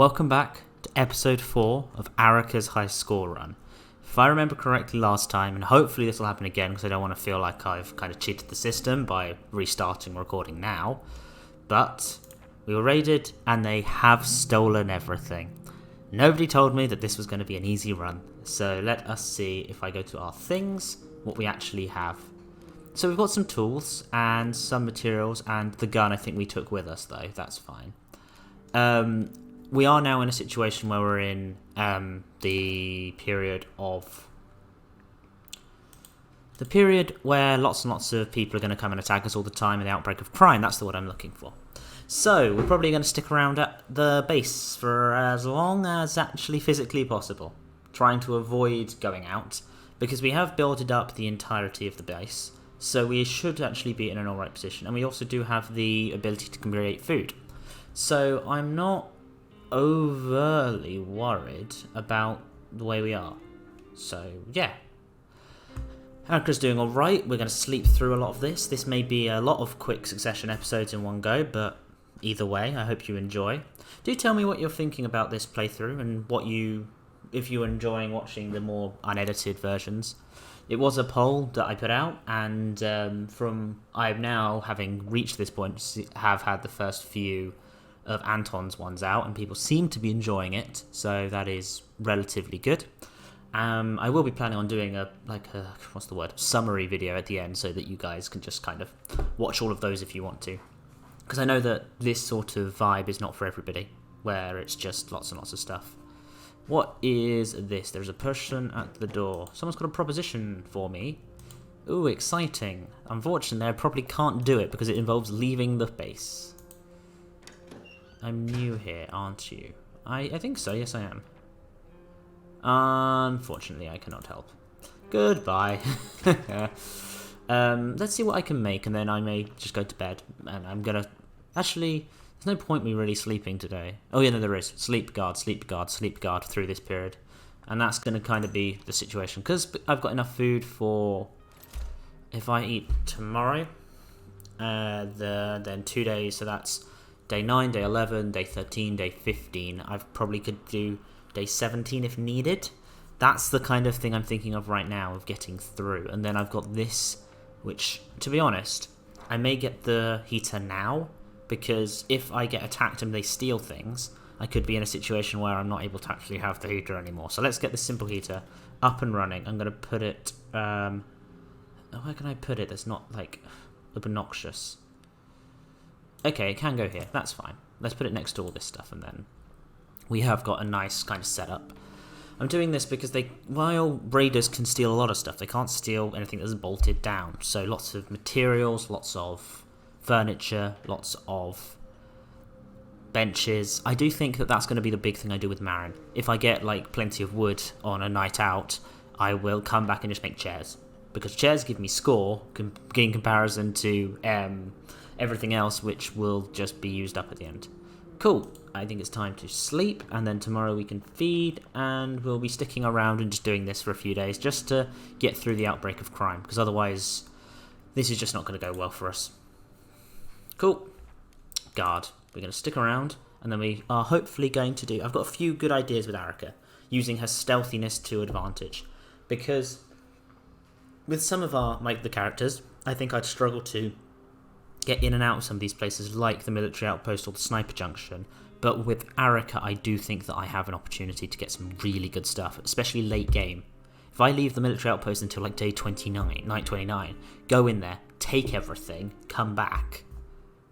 welcome back to episode 4 of Arica's High Score Run. If I remember correctly last time, and hopefully this will happen again because I don't want to feel like I've kind of cheated the system by restarting recording now, but we were raided and they have stolen everything. Nobody told me that this was going to be an easy run, so let us see if I go to our things, what we actually have. So we've got some tools and some materials and the gun I think we took with us though, that's fine. We are now in a situation where we're in the period where lots and lots of people are going to come and attack us all the time in the outbreak of crime. That's the word I'm looking for. So we're probably going to stick around at the base for as long as actually physically possible, trying to avoid going out because we have built up the entirety of the base, so we should actually be in an alright position, and we also do have the ability to create food. So I'm not overly worried about the way we are. So yeah, Arica's doing alright. We're going to sleep through a lot of this. This may be a lot of quick succession episodes in one go, but either way, I hope you enjoy. Do tell me what you're thinking about this playthrough and if you're enjoying watching the more unedited versions. It was a poll that I put out, and I'm now, having reached this point, have had the first few of Anton's ones out, and people seem to be enjoying it, so that is relatively good. I will be planning on doing a summary video at the end, so that you guys can just kind of watch all of those if you want to, because I know that this sort of vibe is not for everybody, where it's just lots and lots of stuff. What is this? There's a person at the door. Someone's got a proposition for me. Ooh, exciting. Unfortunately, I probably can't do it because it involves leaving the base. I'm new here, aren't you? I think so, yes I am. Unfortunately, I cannot help. Goodbye. Let's see what I can make, and then I may just go to bed. And I'm gonna... Actually, there's no point me really sleeping today. Oh yeah, no there is. Sleep guard through this period. And that's gonna kind of be the situation. Because I've got enough food for... If I eat tomorrow, then 2 days, so that's... Day 9, day 11, day 13, day 15. I probably could do day 17 if needed. That's the kind of thing I'm thinking of right now, of getting through. And then I've got this, which, to be honest, I may get the heater now, because if I get attacked and they steal things, I could be in a situation where I'm not able to actually have the heater anymore. So let's get this simple heater up and running. I'm going to put it... where can I put it that's not, like, obnoxious? Okay, it can go here. That's fine. Let's put it next to all this stuff, and then we have got a nice kind of setup. I'm doing this because while raiders can steal a lot of stuff, they can't steal anything that's bolted down. So lots of materials, lots of furniture, lots of benches. I do think that that's going to be the big thing I do with Marin. If I get like plenty of wood on a night out, I will come back and just make chairs, because chairs give me score in comparison to everything else, which will just be used up at the end. Cool. I think it's time to sleep, and then tomorrow we can feed, and we'll be sticking around and just doing this for a few days just to get through the outbreak of crime, because otherwise this is just not going to go well for us. Cool. Guard. We're going to stick around, and then we are hopefully going to do... I've got a few good ideas with Arica, using her stealthiness to advantage, because with some of the characters, I think I'd struggle to get in and out of some of these places, like the military outpost or the sniper junction. But with Arica, I do think that I have an opportunity to get some really good stuff, especially late game. If I leave the military outpost until like day 29, night 29, go in there, take everything, come back,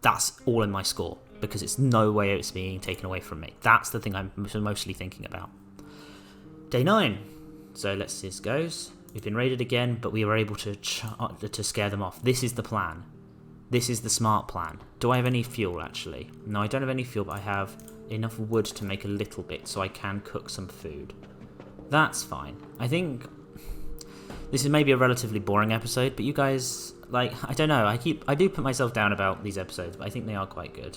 that's all in my score, because it's no way it's being taken away from me. That's the thing I'm mostly thinking about. Day 9. So let's see this goes. We've been raided again, but we were able to scare them off. This is the plan. This is the smart plan. Do I have any fuel, actually? No, I don't have any fuel, but I have enough wood to make a little bit, so I can cook some food. That's fine. I think this is maybe a relatively boring episode, but you guys, like, I don't know. I do put myself down about these episodes, but I think they are quite good.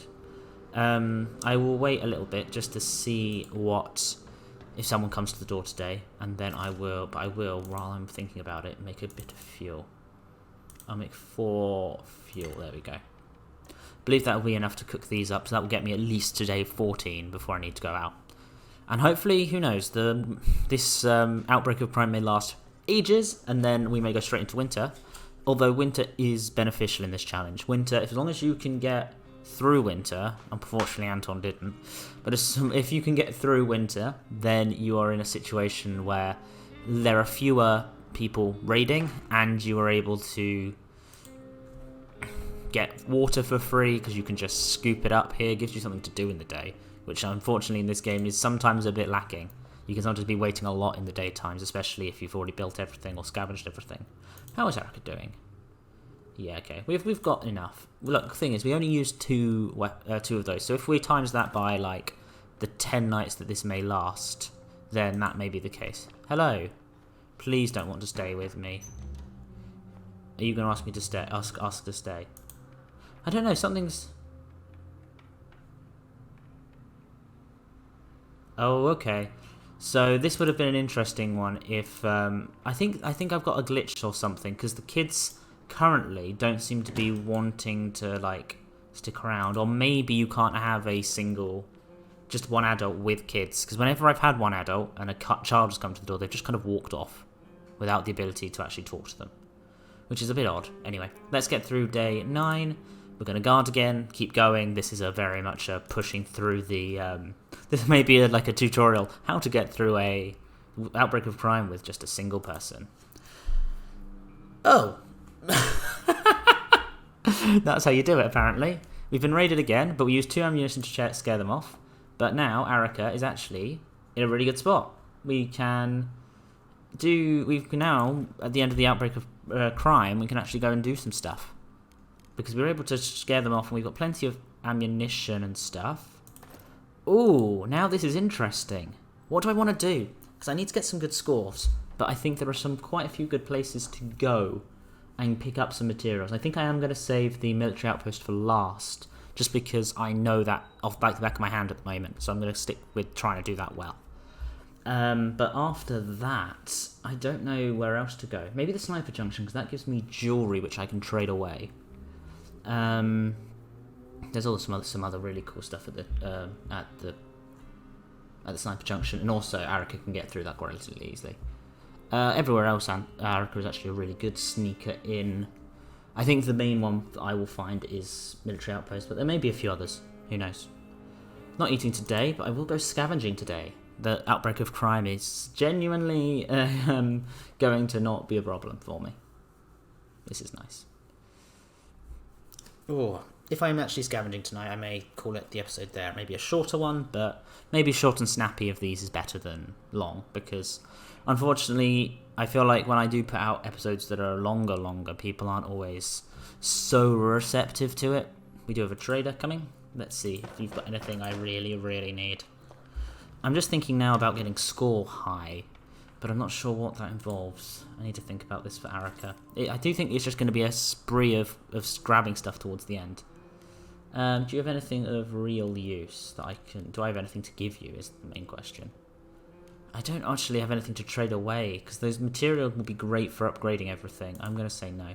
I will wait a little bit just to see if someone comes to the door today, and then I will, while I'm thinking about it, make a bit of fuel. I'll make 4 fuel, there we go. I believe that will be enough to cook these up, so that will get me at least to day 14 before I need to go out. And hopefully, who knows, this outbreak of crime may last ages, and then we may go straight into winter. Although winter is beneficial in this challenge. Winter, as long as you can get through winter, unfortunately Anton didn't, but if you can get through winter, then you are in a situation where there are fewer people raiding, and you are able to get water for free because you can just scoop it up here. It gives you something to do in the day, which unfortunately in this game is sometimes a bit lacking. You can sometimes be waiting a lot in the daytimes, especially if you've already built everything or scavenged everything. How is Arica doing? Yeah, okay. We've got enough. Look, the thing is, we only used two of those. So if we times that by, like, the 10 nights that this may last, then that may be the case. Hello. Please don't want to stay with me. Are you going to ask me to stay? Ask to stay? I don't know. Something's... Oh, okay. So this would have been an interesting one if I think I've got a glitch or something, because the kids currently don't seem to be wanting to like stick around, or maybe you can't have just one adult with kids, because whenever I've had one adult and a child has come to the door, they've just kind of walked off without the ability to actually talk to them, which is a bit odd. Anyway, let's get through day 9. We're going to guard again, keep going. This is very much pushing through the... this may be like a tutorial, how to get through a outbreak of crime with just a single person. Oh! That's how you do it, apparently. We've been raided again, but we used 2 ammunition to scare them off. But now, Arica is actually in a really good spot. We've now, at the end of the outbreak of crime, we can actually go and do some stuff. Because we were able to scare them off, and we've got plenty of ammunition and stuff. Ooh, now this is interesting. What do I want to do? Because I need to get some good scores, but I think there are quite a few good places to go and pick up some materials. I think I am going to save the military outpost for last, just because I know that off the back of my hand at the moment, so I'm going to stick with trying to do that well. But after that, I don't know where else to go. Maybe the sniper junction, because that gives me jewellery which I can trade away. There's also some other really cool stuff at the sniper junction, and also Arica can get through that relatively easily. Everywhere else, Arica is actually a really good sneaker in. I think the main one that I will find is military outpost, but there may be a few others. Who knows? Not eating today, but I will go scavenging today. The outbreak of crime is genuinely going to not be a problem for me. This is nice. Oh, if I'm actually scavenging tonight, I may call it the episode there. Maybe a shorter one, but maybe short and snappy of these is better than long, because unfortunately, I feel like when I do put out episodes that are longer, people aren't always so receptive to it. We do have a trader coming. Let's see if you've got anything I really, really need. I'm just thinking now about getting score high, but I'm not sure what that involves. I need to think about this for Arica. I do think it's just going to be a spree of grabbing stuff towards the end. Do you have anything of real use that I can... Do I have anything to give you is the main question. I don't actually have anything to trade away, because those materials will be great for upgrading everything. I'm going to say no.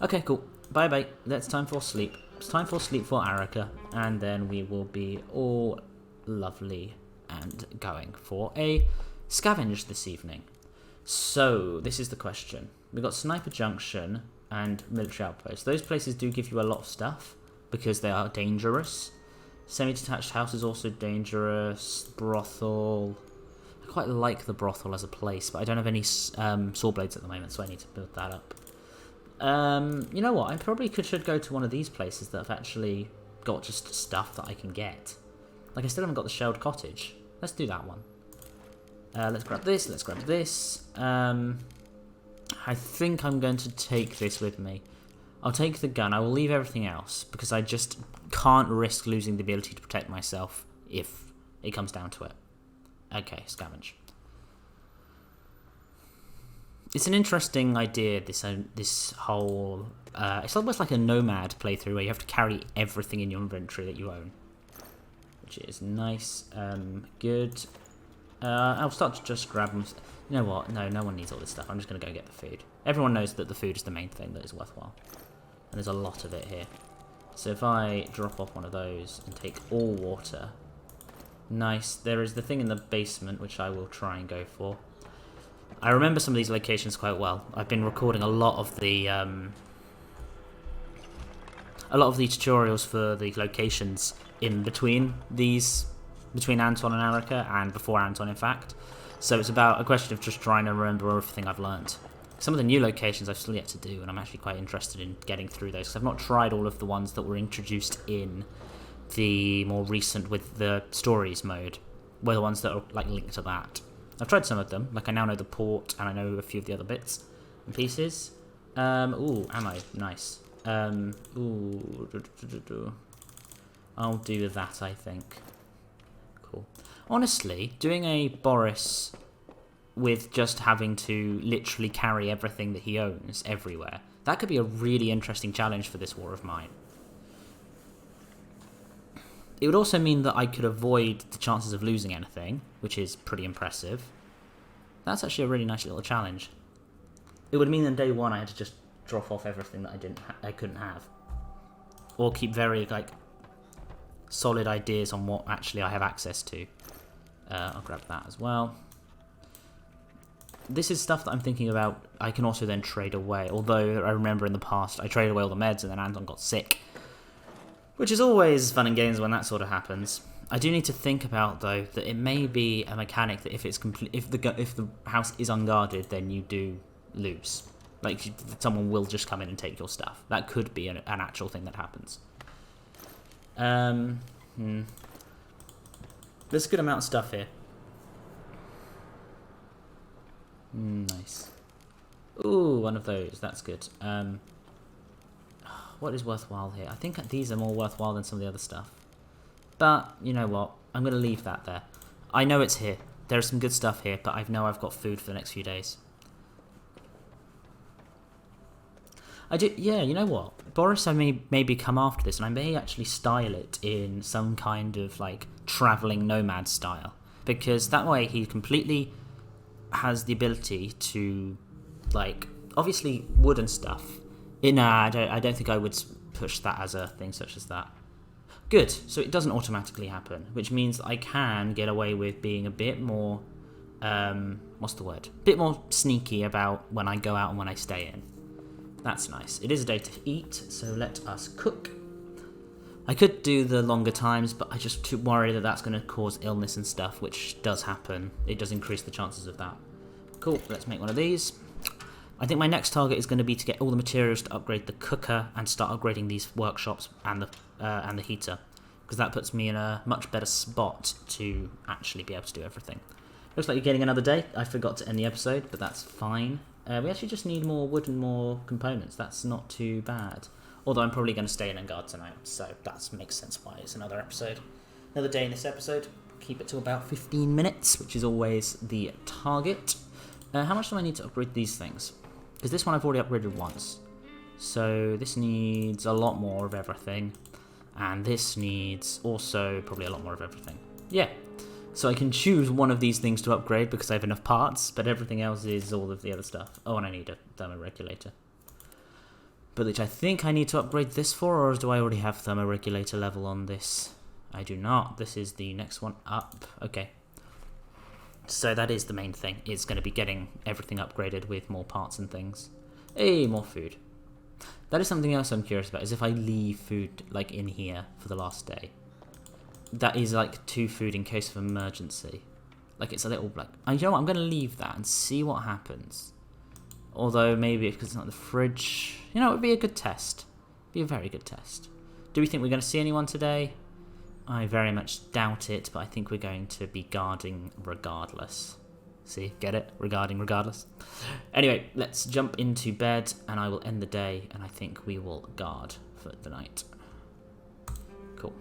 Okay, cool. Bye-bye. It's time for sleep. It's time for sleep for Arica, and then we will be all lovely and going for a scavenge this evening. So, this is the question. We've got Sniper Junction and Military Outpost. Those places do give you a lot of stuff, because they are dangerous. Semi-detached house is also dangerous. Brothel. I quite like the brothel as a place, but I don't have any saw blades at the moment, so I need to build that up. You know what? I probably should go to one of these places that have actually got just stuff that I can get. Like, I still haven't got the shelled cottage. Let's do that one. Let's grab this. Let's grab this. I think I'm going to take this with me. I'll take the gun. I will leave everything else, because I just can't risk losing the ability to protect myself if it comes down to it. Okay, scavenge. It's an interesting idea, this whole... it's almost like a nomad playthrough where you have to carry everything in your inventory that you own. Which is nice. Good. I'll start to just grab them. You know what? No one needs all this stuff. I'm just going to go get the food. Everyone knows that the food is the main thing that is worthwhile. And there's a lot of it here. So if I drop off one of those and take all water, Nice. There is the thing in the basement, which I will try and go for. I remember some of these locations quite well. I've been recording a lot of the tutorials for the locations in between Anton and Arica, and before Anton, in fact. So it's about a question of just trying to remember everything I've learned. Some of the new locations I've still yet to do, and I'm actually quite interested in getting through those, because I've not tried all of the ones that were introduced in the more recent with the stories mode, were the ones that are like linked to that. I've tried some of them, like I now know the port, and I know a few of the other bits and pieces. Ooh, ammo, nice. Ooh, I'll do that, I think. Cool. Honestly, doing a Boris with just having to literally carry everything that he owns everywhere, that could be a really interesting challenge for this war of mine. It would also mean that I could avoid the chances of losing anything, which is pretty impressive. That's actually a really nice little challenge. It would mean on day one I had to just drop off everything that I couldn't have, or keep very solid ideas on what actually I have access to. I'll grab that as well. This is stuff that I'm thinking about. I can also then trade away. Although I remember in the past I traded away all the meds and then Anton got sick, which is always fun and games when that sort of happens. I do need to think about though that it may be a mechanic that if the house is unguarded, then you do lose. Like someone will just come in and take your stuff. That could be an actual thing that happens. There's a good amount of stuff here. Nice. Ooh, one of those. That's good. What is worthwhile here? I think these are more worthwhile than some of the other stuff. But, you know what? I'm going to leave that there. I know it's here. There's some good stuff here, but I know I've got food for the next few days. Yeah, you know what? Boris, I may maybe come after this, and I may actually style it in some kind of, travelling nomad style. Because that way he completely has the ability to, obviously wood and stuff. Nah, I don't think I would push that as a thing such as that. Good, so it doesn't automatically happen, which means I can get away with being a bit more, what's the word? A bit more sneaky about when I go out and when I stay in. That's nice. It is a day to eat, so let us cook. I could do the longer times, but I just too worry that that's going to cause illness and stuff, which does happen. It does increase the chances of that. Cool, let's make one of these. I think my next target is going to be to get all the materials to upgrade the cooker and start upgrading these workshops and the heater, because that puts me in a much better spot to actually be able to do everything. Looks like you're getting another day. I forgot to end the episode, but that's fine. We actually just need more wood and more components. That's not too bad. Although I'm probably going to stay in and guard tonight, so that makes sense why it's another episode. Another day in this episode. Keep it to about 15 minutes, which is always the target. How much do I need to upgrade these things? Because this one I've already upgraded once. So this needs a lot more of everything. And this needs also probably a lot more of everything. Yeah. So I can choose one of these things to upgrade because I have enough parts, but everything else is all of the other stuff. Oh, and I need a thermoregulator. But which I think I need to upgrade this for, or do I already have thermoregulator level on this? I do not. This is the next one up. Okay. So that is the main thing. It's going to be getting everything upgraded with more parts and things. Hey, more food. That is something else I'm curious about, is if I leave food in here for the last day. That is 2 food in case of emergency. It's a little you know what, I'm going to leave that and see what happens. Although maybe because it's not the fridge, it would be a good test. Be a very good test. Do we think we're going to see anyone today? I very much doubt it, but I think we're going to be guarding regardless. See, get it? Regardless. Anyway, let's jump into bed and I will end the day, and I think we will guard for the night. Cool.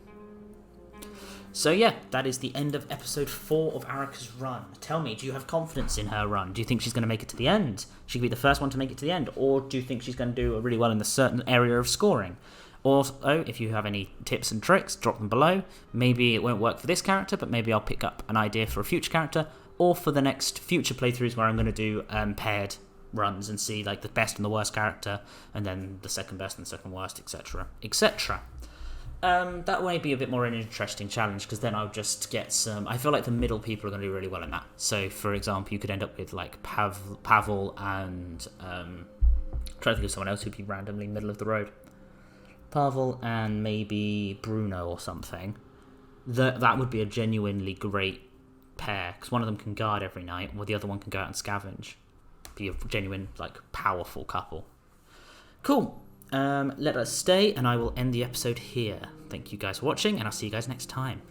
So yeah, that is the end of episode 4 of Arica's run. Tell me, do you have confidence in her run? Do you think she's going to make it to the end? She could be the first one to make it to the end, or do you think she's going to do really well in a certain area of scoring? Also, if you have any tips and tricks, drop them below. Maybe it won't work for this character, but maybe I'll pick up an idea for a future character, or for the next future playthroughs where I'm going to do paired runs and see the best and the worst character, and then the second best and the second worst, etc. etc. That may be a bit more an interesting challenge because then I'll just get some. I feel like the middle people are going to do really well in that. So, for example, you could end up with like Pavel and try to think of someone else who'd be randomly middle of the road. Pavel and maybe Bruno or something. That would be a genuinely great pair because one of them can guard every night, while the other one can go out and scavenge. Be a genuine, like, powerful couple. Cool. Let us stay, and I will end the episode here. Thank you guys for watching, and I'll see you guys next time.